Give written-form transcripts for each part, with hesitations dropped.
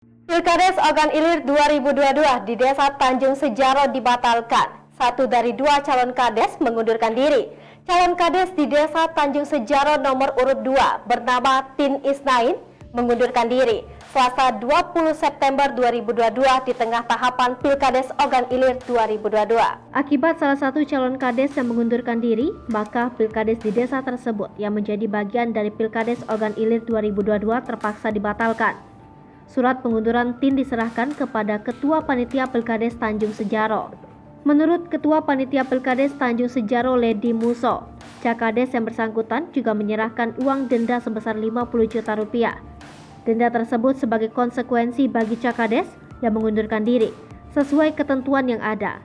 Pilkades Ogan Ilir 2022 di Desa Tanjung Sejaro dibatalkan. 1 dari 2 calon kades mengundurkan diri. Calon kades di Desa Tanjung Sejaro nomor urut 2 bernama Tin Isnain mengundurkan diri Selasa 20 September 2022 di tengah tahapan Pilkades Ogan Ilir 2022. Akibat salah satu calon kades yang mengundurkan diri, maka Pilkades di desa tersebut yang menjadi bagian dari Pilkades Ogan Ilir 2022 terpaksa dibatalkan. Surat pengunduran Tin diserahkan kepada Ketua Panitia Pilkades Tanjung Sejaro. Menurut Ketua Panitia Pilkades Tanjung Sejaro Ledi Muso, Cakades yang bersangkutan juga menyerahkan uang denda sebesar 50 juta rupiah. Denda tersebut sebagai konsekuensi bagi Cakades yang mengundurkan diri, sesuai ketentuan yang ada.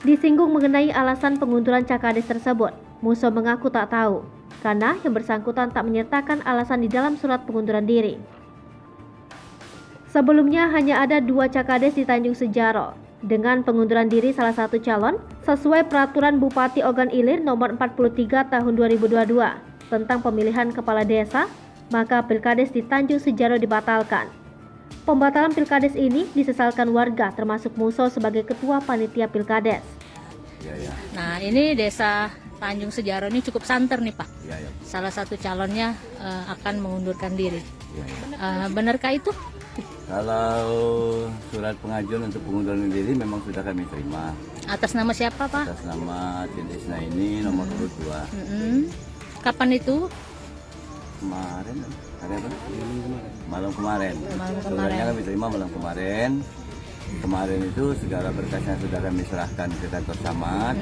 Disinggung mengenai alasan pengunduran Cakades tersebut, Muso mengaku tak tahu, karena yang bersangkutan tak menyertakan alasan di dalam surat pengunduran diri. Sebelumnya hanya ada 2 Cakades di Tanjung Sejaro dengan pengunduran diri salah satu calon sesuai peraturan Bupati Ogan Ilir nomor 43 tahun 2022 tentang pemilihan kepala desa, maka Pilkades di Tanjung Sejaro dibatalkan. Pembatalan Pilkades ini disesalkan warga termasuk Muso sebagai Ketua Panitia Pilkades. Nah, ini Desa Tanjung Sejaro ini cukup santer nih Pak. Salah satu calonnya akan mengundurkan diri. Benarkah itu? Kalau surat pengajuan untuk pengunduran diri memang sudah kami terima. Atas nama siapa Pak? Atas nama Tin Isnain ini nomor urut 2. Kapan itu? Kemarin, hari apa? Malam kemarin. Malam Suratnya kemarin. kami terima malam kemarin. Kemarin itu segala berkasnya sudah kami serahkan ke kantor camat.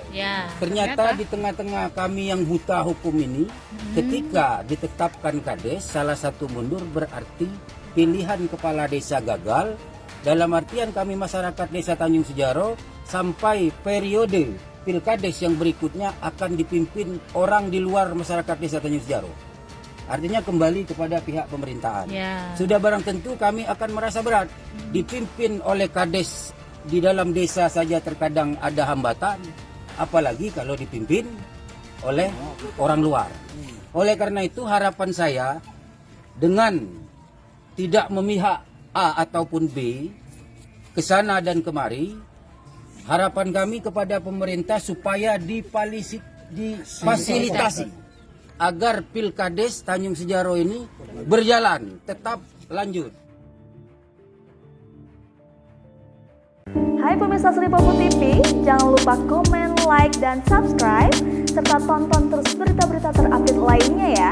Ya. Ternyata di tengah-tengah kami yang buta hukum ini, ketika ditetapkan kades, salah satu mundur berarti pilihan kepala desa gagal. Dalam artian kami masyarakat Desa Tanjung Sejaro sampai periode Pilkades yang berikutnya akan dipimpin orang di luar masyarakat Desa Tanjung Sejaro. Artinya kembali kepada pihak pemerintahan. Ya. Sudah barang tentu kami akan merasa berat dipimpin oleh kades di dalam desa saja terkadang ada hambatan. Apalagi kalau dipimpin oleh orang luar. Oleh karena itu harapan saya dengan tidak memihak A ataupun B ke sana dan kemari, harapan kami kepada pemerintah supaya difasilitasi agar Pilkades Tanjung Sejaro ini berjalan, tetap lanjut. Hai pemirsa Sri Popo TV, jangan lupa komen, like, dan subscribe, serta tonton terus berita-berita terupdate lainnya ya.